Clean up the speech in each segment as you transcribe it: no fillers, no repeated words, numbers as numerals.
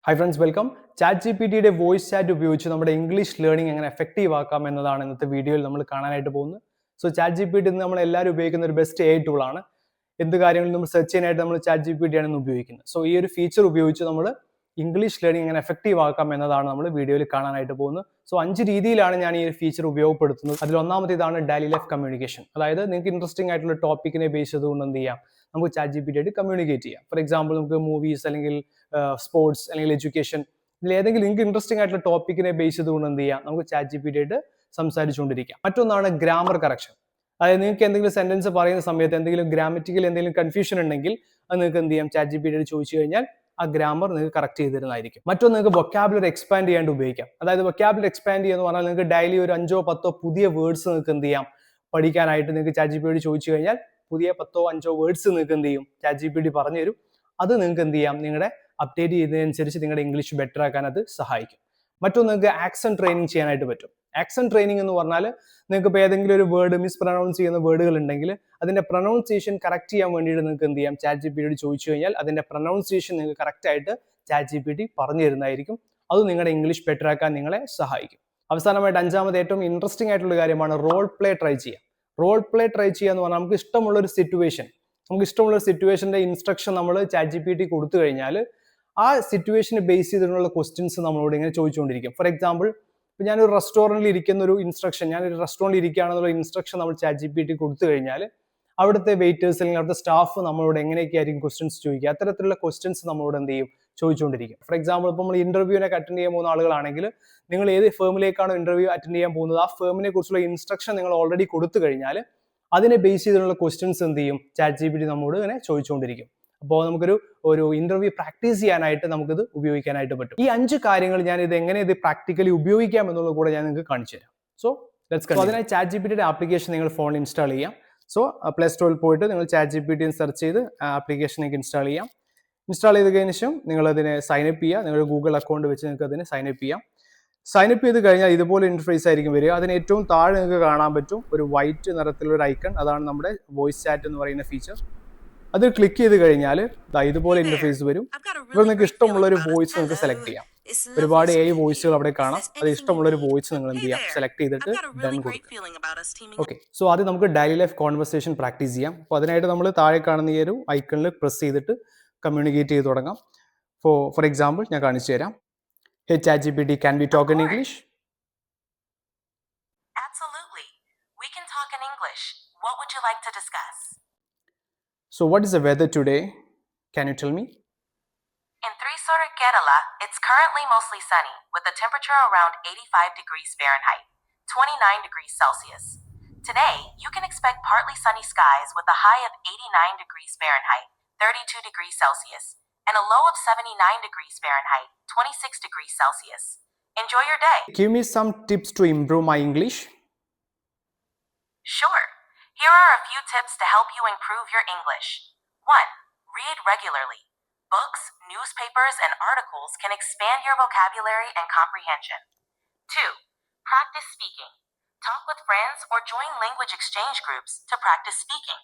Hi friends, welcome. ChatGPT voice chat ഉപയോഗിച്ച് നമ്മുടെ English learning എങ്ങനെ എഫക്റ്റീവ് ആക്കാം എന്നതാണ് ഇന്നത്തെ വീഡിയോയിൽ നമ്മൾ കാണാനായിട്ട് പോകുന്നത്. സോ ChatGPT നമ്മൾ എല്ലാവരും ഉപയോഗിക്കുന്ന ഒരു ബെസ്റ്റ് AI ടൂൾ ആണ്. എന്ത് കാര്യങ്ങളും നമ്മൾ സെർച്ച് ചെയ്യാനായിട്ട് നമ്മൾ ChatGPT ആണ് ഉപയോഗിക്കുന്നത്. സോ ഈ ഒരു ഫീച്ചർ ഉപയോഗിച്ച് നമ്മൾ ഇംഗ്ലീഷ് ലേണിംഗ് എങ്ങനെ എഫക്റ്റീവ് ആക്കാം എന്നതാണ് നമ്മൾ വീഡിയോയിൽ കാണാനായിട്ട് പോകുന്നത്. സോ 5 രീതിയിലാണ് ഞാൻ ഈ ഒരു ഫീച്ചർ ഉപയോഗപ്പെടുത്തുന്നത്. അതിൽ ഒന്നാമത്തേതാണ് ഡെയിലി ലൈഫ് കമ്മ്യൂണിക്കേഷൻ. അതായത് നിങ്ങൾക്ക് ഇൻട്രസ്റ്റിംഗ് ആയിട്ടുള്ള ടോപ്പിക്കിനെ ബേസ് ചെയ്തുകൊണ്ട് എന്ത് ചെയ്യാം, നമുക്ക് ChatGPT ആയിട്ട് കമ്മ്യൂണിക്കേറ്റ് ചെയ്യാം. ഫോർ എക്സാമ്പിൾ നമുക്ക് മൂവീസ് അല്ലെങ്കിൽ സ്പോർട്സ് അല്ലെങ്കിൽ എഡ്യൂക്കേഷൻ, ഇതിൽ ഏതെങ്കിലും നിങ്ങൾക്ക് ഇൻട്രസ്റ്റിംഗ് ആയിട്ടുള്ള ടോപ്പിക്കിനെ ബേസ് ചെയ്തുകൊണ്ട് എന്ത് ചെയ്യാം, നമുക്ക് ChatGPT ആയിട്ട് സംസാരിച്ചുകൊണ്ടിരിക്കാം. മറ്റൊന്നാണ് ഗ്രാമർ കറക്ഷൻ. അതായത് നിങ്ങൾക്ക് എന്തെങ്കിലും സെന്റൻസ് പറയുന്ന സമയത്ത് എന്തെങ്കിലും ഗ്രാമറ്റിക്കൽ എന്തെങ്കിലും കൺഫ്യൂഷൻ ഉണ്ടെങ്കിൽ അത് നിങ്ങൾക്ക് എന്ത് ചെയ്യാം, ChatGPT ആയിട്ട് ചോദിച്ചു കഴിഞ്ഞാൽ ആ ഗ്രാമർ നിങ്ങൾക്ക് കറക്റ്റ് ചെയ്ത് തരുന്നതായിരിക്കും. മറ്റൊന്ന് നിങ്ങൾക്ക് വൊക്കാബുലറി എക്സ്പാൻഡ് ചെയ്യാണ്ട് ഉപയോഗിക്കാം. അതായത് വൊക്കാബുലറി എക്സ്പാൻഡ് ചെയ്യുക എന്ന് പറഞ്ഞാൽ നിങ്ങൾക്ക് ഡെയിലി ഒരു 5-10 പുതിയ വേർഡ്സ് നിങ്ങൾക്ക് എന്ത് ചെയ്യാം, പഠിക്കാനായിട്ട് നിങ്ങൾക്ക് ChatGPT ചോദിച്ചു കഴിഞ്ഞാൽ പുതിയ 10-5 വേർഡ്സ് നിങ്ങൾക്ക് എന്ത് ചെയ്യും, ChatGPT പറഞ്ഞു തരും. അത് നിങ്ങൾക്ക് എന്ത് ചെയ്യാം, നിങ്ങളുടെ അപ്ഡേറ്റ് ചെയ്യുന്നതിനനുസരിച്ച് നിങ്ങളുടെ ഇംഗ്ലീഷ് ബെറ്റർ ആക്കാൻ അത് സഹായിക്കും. മറ്റൊന്ന് നിങ്ങൾക്ക് ആക്സന്റ് ട്രെയിനിങ് ചെയ്യാനായിട്ട് പറ്റും. ആക്സന്റ് ട്രെയിനിങ് എന്ന് പറഞ്ഞാൽ നിങ്ങൾക്ക് ഇപ്പോൾ ഏതെങ്കിലും ഒരു വേർഡ് മിസ്പ്രൊനൗൺസ് ചെയ്യുന്ന വേർഡുകൾ ഉണ്ടെങ്കിൽ അതിന്റെ പ്രൊനൗൺസിയേഷൻ കറക്റ്റ് ചെയ്യാൻ വേണ്ടിയിട്ട് നിങ്ങൾക്ക് എന്ത് ചെയ്യാം, ChatGPT ചോദിച്ചു കഴിഞ്ഞാൽ അതിന്റെ പ്രൊനൗൺസിയേഷൻ നിങ്ങൾക്ക് കറക്റ്റ് ആയിട്ട് ChatGPT പറഞ്ഞു തരുന്നതായിരിക്കും. അത് നിങ്ങളുടെ ഇംഗ്ലീഷ് ബെറ്റർ ആക്കാൻ നിങ്ങളെ സഹായിക്കും. അവസാനമായിട്ട് അഞ്ചാമത് ഏറ്റവും ഇൻട്രസ്റ്റിംഗ് ആയിട്ടുള്ള കാര്യമാണ് റോൾ പ്ലേ ട്രൈ ചെയ്യുക. റോൾ പ്ലേ ട്രൈ ചെയ്യുക എന്ന് പറഞ്ഞാൽ നമുക്ക് ഇഷ്ടമുള്ള ഒരു സിറ്റുവേഷന്റെ ഇൻസ്ട്രക്ഷൻ നമ്മൾ ChatGPT കൊടുത്തു കഴിഞ്ഞാൽ ആ സിറ്റുവേഷനെ ബേസ് ചെയ്തിട്ടുള്ള ക്വസ്റ്റ്യൻസ് നമ്മളോട് ഇങ്ങനെ ചോദിച്ചുകൊണ്ടിരിക്കും. ഫോർ എക്സാമ്പിൾ, ഇപ്പം ഞാനൊരു റെസ്റ്റോറൻറ്റിൽ ഇരിക്കുന്ന ഒരു ഇൻസ്ട്രക്ഷൻ, ഞാനൊരു റെസ്റ്റോറൻറ്റിൽ ഇരിക്കുകയാണെന്നുള്ള ഇൻസ്ട്രക്ഷൻ നമ്മൾ ChatGPT കൊടുത്തു കഴിഞ്ഞാൽ അവിടുത്തെ വെയിറ്റേഴ്സ് അല്ലെങ്കിൽ അവിടുത്തെ സ്റ്റാഫ് നമ്മളോട് എങ്ങനെയൊക്കെ ആയിരിക്കും ക്വസ്റ്റ്യൻസ് ചോദിക്കുക, അത്തരത്തിലുള്ള ക്വസ്റ്റ്യൻസ് നമ്മളോട് എന്ത് ചെയ്യും, ചോദിച്ചുകൊണ്ടിരിക്കും. ഫോർ എക്സാമ്പിൾ, ഇപ്പോൾ നമ്മൾ ഇന്റർവ്യൂവിനൊക്കെ അറ്റൻഡ് ചെയ്യാൻ പോകുന്ന ആളുകളാണെങ്കിൽ നിങ്ങൾ ഏത് ഫേമിലേക്കാണോ ഇന്റർവ്യൂ അറ്റൻഡ് ചെയ്യാൻ പോകുന്നത് ആ ഫേമിനെ കുറിച്ചുള്ള ഇൻസ്ട്രക്ഷൻ നിങ്ങൾ ഓൾറെഡി കൊടുത്തു കഴിഞ്ഞാൽ അതിനെ ബേസ് ചെയ്തിട്ടുള്ള ക്വസ്റ്റ്യൻസ് എന്ത് ചെയ്യും, ChatGPT നമ്മളോട് ഇങ്ങനെ ചോദിച്ചുകൊണ്ടിരിക്കും. അപ്പോൾ നമുക്കൊരു ഇന്റർവ്യൂ പ്രാക്ടീസ് ചെയ്യാനായിട്ട് നമുക്കിത് ഉപയോഗിക്കാനായിട്ട് പറ്റും. ഈ 5 കാര്യങ്ങൾ ഞാൻ എങ്ങനെ പ്രാക്ടിക്കലി ഉപയോഗിക്കാം എന്നുള്ളത് കൂടെ ഞാൻ നിങ്ങൾക്ക് കാണിച്ചു തരാം. So let's continue. അതിനായി ChatGPT ആപ്ലിക്കേഷൻ നിങ്ങൾ ഫോണിൽ ഇൻസ്റ്റാൾ ചെയ്യാം. സോ പ്ലേ സ്റ്റോറിൽ പോയിട്ട് നിങ്ങൾ ChatGPT സെർച്ച് ചെയ്ത് ആപ്ലിക്കേഷൻ നിങ്ങൾക്ക് ഇൻസ്റ്റാൾ ചെയ്യാം. ഇൻസ്റ്റാൾ ചെയ്ത് കഴിഞ്ഞ ശേഷം നിങ്ങൾ അതിനെ സൈനപ്പ് ചെയ്യുക. നിങ്ങളുടെ ഗൂഗിൾ അക്കൗണ്ട് വെച്ച് നിങ്ങൾക്ക് അതിനെ സൈനപ്പ് ചെയ്യാം. സൈനപ്പ് ചെയ്ത് കഴിഞ്ഞാൽ ഇതുപോലെ ഇന്റർഫേസ് ആയിരിക്കും വരിക. അതിന് ഏറ്റവും താഴെ നിങ്ങൾക്ക് കാണാൻ പറ്റും ഒരു വൈറ്റ് നിറത്തിലുള്ള ഒരു ഐക്കൺ. അതാണ് നമ്മുടെ വോയിസ് ചാറ്റ് എന്ന് പറയുന്ന ഫീച്ചർ. അത് ക്ലിക്ക് ചെയ്ത് കഴിഞ്ഞാൽ ഇതുപോലെ ഇന്റർഫേസ് വരും. ഇപ്പോൾ നിങ്ങൾക്ക് ഇഷ്ടമുള്ള ഒരു വോയിസ് നിങ്ങൾക്ക് സെലക്ട് ചെയ്യാം. ഒരുപാട് AI വോയിസുകൾ അവിടെ കാണാം. അത് ഇഷ്ടമുള്ള ഒരു വോയിസ് നിങ്ങൾ എന്ത് ചെയ്യാം, സെലക്ട് ചെയ്തിട്ട് ഡൺ കൊടുക്കുക. ഓക്കെ, സോ ആദ്യം നമുക്ക് ഡെയിലി ലൈഫ് കോൺവെർസേഷൻ പ്രാക്ടീസ് ചെയ്യാം. അപ്പോൾ അതിനായിട്ട് നമ്മൾ താഴെ കാണുന്ന ഈ ഒരു ഐക്കണിൽ പ്രസ് ചെയ്തിട്ട് കമ്മ്യൂണിക്കേറ്റ് ചെയ്ത് തുടങ്ങാം. ഫോർ എക്സാമ്പിൾ ഞാൻ കാണിച്ചു തരാം. Hey ChatGPT, can we talk in English? Absolutely. We can talk in English. What would you like to discuss? So what is the weather today? Can you tell me? In Thrissur, Kerala, it's currently mostly sunny with a temperature around 85 degrees Fahrenheit, 29 degrees Celsius. Today, you can expect partly sunny skies with a high of 89 degrees Fahrenheit, 32 degrees Celsius, and a low of 79 degrees Fahrenheit, 26 degrees Celsius. Enjoy your day. Give me some tips to improve my English. Sure. Here are a few tips to help you improve your English. 1. Read regularly. Books, newspapers, and articles can expand your vocabulary and comprehension. 2. Practice speaking. Talk with friends or join language exchange groups to practice speaking.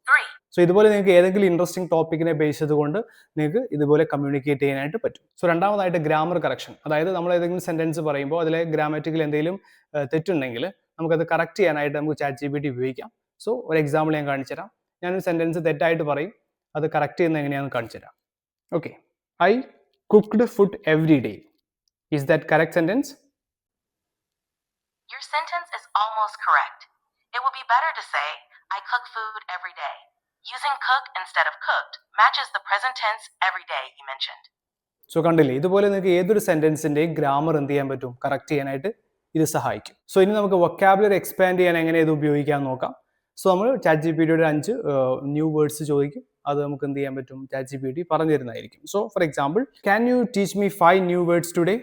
3. So ഇതുപോലെ നിങ്ങൾക്ക് ഏതെങ്കിലും interesting ടോപ്പിക്കിനെ base ചെയ്തുകൊണ്ട് നിങ്ങൾക്ക് ഇതുപോലെ communicate ചെയ്യാനായിട്ട് പറ്റും. So രണ്ടാമതായിട്ട് grammar correction. അതായത് നമ്മൾ ഏതെങ്കിലും സെന്റൻസ് പറയുമ്പോൾ അതിലെ ഗ്രാമറ്റിക്കൽ എന്തെങ്കിലും തെറ്റുണ്ടെങ്കിൽ നമുക്കത് കറക്റ്റ് ചെയ്യാനായിട്ട് നമുക്ക് ChatGPT ഉപയോഗിക്കാം. സോ ഒരു എക്സാമ്പിൾ ഞാൻ കാണിച്ചു തരാം. ഞാനൊരു സെന്റൻസ് തെറ്റായിട്ട് പറയും, അത് കറക്റ്റ് ചെയ്യുന്നത് എങ്ങനെയാണെന്ന് കാണിച്ചു തരാം. Okay, I cooked food every day. Is that correct sentence? Your sentence is almost correct. It would be better to say, I cook food every day. Using cook instead of cooked matches the present tense every day you mentioned. So കണ്ടില്ലേ, ഇതുപോലെ നിങ്ങൾക്ക് ഏതൊരു സെന്റൻസിന്റെയും grammar എന്ത് ചെയ്യാൻ പറ്റും, correct ചെയ്യാനായിട്ട് ഇത് സഹായിക്കും. സോ ഇനി നമുക്ക് വൊക്കാബുലറി എക്സ്പാൻഡ് ചെയ്യാൻ എങ്ങനെ ഇത് ഉപയോഗിക്കാൻ നോക്കാം. സോ നമ്മൾ ChatGPT 5 ന്യൂ വേർഡ്സ് ചോദിക്കും. അത് നമുക്ക് എന്ത് ചെയ്യാൻ പറ്റും, ChatGPT പറഞ്ഞു തരുന്നതായിരിക്കും. So for example, can you teach me 5 new words today?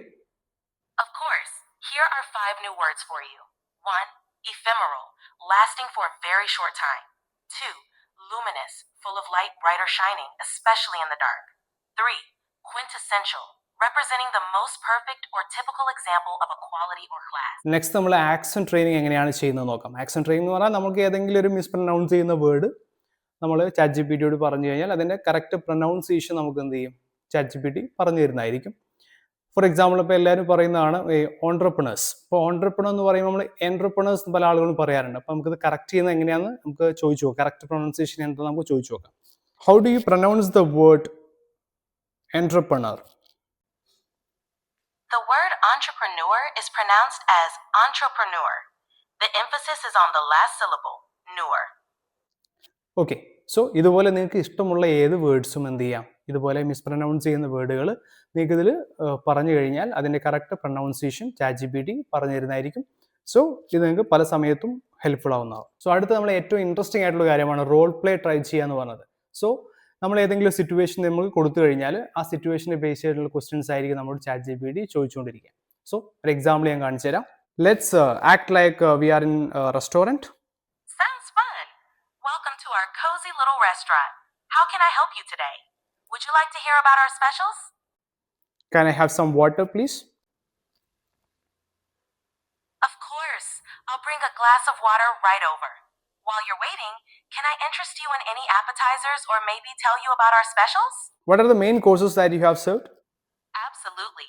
Of course. Here are 5 new words for you. 1. Ephemeral, lasting for a very short time. 2. Luminous, full of light, bright or shining, especially in the dark. 3. Quintessential, representing the most perfect or typical example of a quality or class. Next നമ്മൾ accent training എങ്ങനെയാണ് ചെയ്യുന്നത് നോക്കാം. Accent training എന്ന് പറഞ്ഞാൽ നമുക്ക് ഏതെങ്കിലും ഒരു മിസ്പ്രൊനൗൺസ് ചെയ്യുന്ന വേർഡ് നമ്മൾ ChatGPT പറഞ്ഞു കഴിഞ്ഞാൽ അതിന്റെ കറക്റ്റ് പ്രൊനൗൺസിയേഷൻ നമുക്ക് എന്ത് ചെയ്യും, ChatGPT പറഞ്ഞു തരുന്നതായിരിക്കും. ഫോർ എക്സാമ്പിൾ ഇപ്പോൾ എല്ലാവരും പറയുന്നതാണ് ഈ ഓൺട്രപ്രണേഴ്സ്. ഇപ്പോൾ ഓൺട്രപ്രണർ എന്ന് പറയുമ്പോൾ നമ്മൾ എൻട്രപ്രണേഴ്സ് പല ആളുകളും പറയാറുണ്ട്. അപ്പോൾ നമുക്കിത് കറക്റ്റ് ചെയ്യുന്നത് എങ്ങനെയാണെന്ന് നമുക്ക് ചോദിച്ചു നോക്കാം. കറക്റ്റ് പ്രൊണൗൺസിയേഷൻ എന്താണെന്ന് നമുക്ക് ചോദിച്ചു നോക്കാം. How do you pronounce the word entrepreneur? The word entrepreneur is pronounced as entrepreneur. The emphasis is on the last syllable, newer. Okay, so ഇതുപോലെ നിങ്ങൾക്ക് ഇഷ്ടമുള്ള ഏത് വേർഡ്സും എന്ത് ചെയ്യാം, ഇതുപോലെ മിസ്പ്രൊനൗൺസ് ചെയ്യുന്ന വേർഡുകൾ നിങ്ങൾക്ക് ഇതിൽ പറഞ്ഞു കഴിഞ്ഞാൽ അതിൻ്റെ കറക്റ്റ് പ്രൊനൗൺസിയേഷൻ ChatGPT പറഞ്ഞു തരുന്നതായിരിക്കും. സോ ഇത് നിങ്ങൾക്ക് പല സമയത്തും ഹെൽപ്ഫുൾ ആവുന്നതാവും. സോ അടുത്ത നമ്മൾ ഏറ്റവും ഇൻട്രസ്റ്റിംഗ് ആയിട്ടുള്ള കാര്യമാണ് റോൾ പ്ലേ ട്രൈ ചെയ്യുക എന്ന് പറഞ്ഞത്. സോ നമ്മൾ ഏതെങ്കിലും സിറ്റുവേഷൻ നമുക്ക് കൊടുത്തു കഴിഞ്ഞാൽ ആ സിറ്റുവേഷനെ ബേസ് ചെയ്തിട്ടുള്ള ക്വസ്റ്റ്യൻസ് ആയിരിക്കും നമ്മൾ ChatGPT ചോദിച്ചുകൊണ്ടിരിക്കുക. സോ ഒരു എക്സാമ്പിൾ ഞാൻ കാണിച്ചു തരാം. Let's act like we are in restaurant. Sounds fun. Welcome to our cozy little restaurant. How can I help you today? Would you like to hear about our specials? Can I have some water, please? Of course. I'll bring a glass of water right over. While you're waiting, can I interest you in any appetizers or maybe tell you about our specials? What are the main courses that you have served? Absolutely.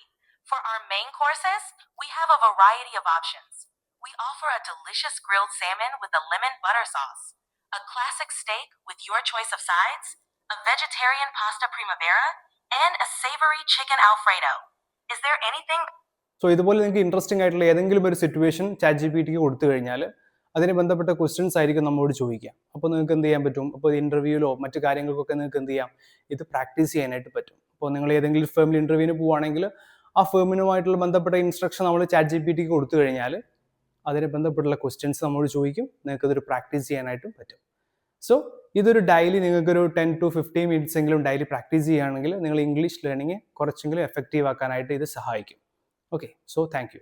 For our main courses, we have a variety of options. We offer a delicious grilled salmon with a lemon butter sauce, a classic steak with your choice of sides, a vegetarian pasta primavera, and a savory chicken alfredo. Is there anything? So ഇതുപോലെ നിങ്ങൾക്ക് interesting ആയിട്ടുള്ള ഏതെങ്കിലും ഒരു situation ChatGPTക്ക് കൊടുത്തു കഴിഞ്ഞാൽ അതിന് ബന്ധപ്പെട്ട questions ആയിരിക്കും നമ്മളോട് ചോദിക്കുക. അപ്പോൾ നിങ്ങൾക്ക് എന്ത് ചെയ്യാൻ പറ്റും, അപ്പോൾ ഇൻ്റർവ്യൂവിലോ മറ്റു കാര്യങ്ങൾക്കൊക്കെ നിങ്ങൾക്ക് എന്ത് ചെയ്യാം, ഇത് പ്രാക്ടീസ് ചെയ്യാനായിട്ട് പറ്റും. അപ്പോൾ നിങ്ങൾ ഏതെങ്കിലും ഫേമിൽ ഇൻ്റർവ്യൂവിന് പോവുകയാണെങ്കിൽ ആ ഫേമിനുമായിട്ടുള്ള ബന്ധപ്പെട്ട ഇൻസ്ട്രക്ഷൻ നമ്മൾ ChatGPTക്ക് കൊടുത്തു കഴിഞ്ഞാൽ അതിന് ബന്ധപ്പെട്ടുള്ള ക്വസ്റ്റ്യൻസ് നമ്മളോട് ചോദിക്കും, നിങ്ങൾക്കതൊരു പ്രാക്ടീസ് ചെയ്യാനായിട്ടും പറ്റും. സോ ഇതൊരു ഡെയിലി നിങ്ങൾക്കൊരു 10 to 15 മിനിറ്റ്സ് എങ്കിലും ഡെയിലി പ്രാക്ടീസ് ചെയ്യുകയാണെങ്കിൽ നിങ്ങൾ ഇംഗ്ലീഷ് ലേണിംഗ് കുറച്ചെങ്കിലും എഫക്റ്റീവ് ആക്കാനായിട്ട് ഇത് സഹായിക്കും. Okay, so thank you.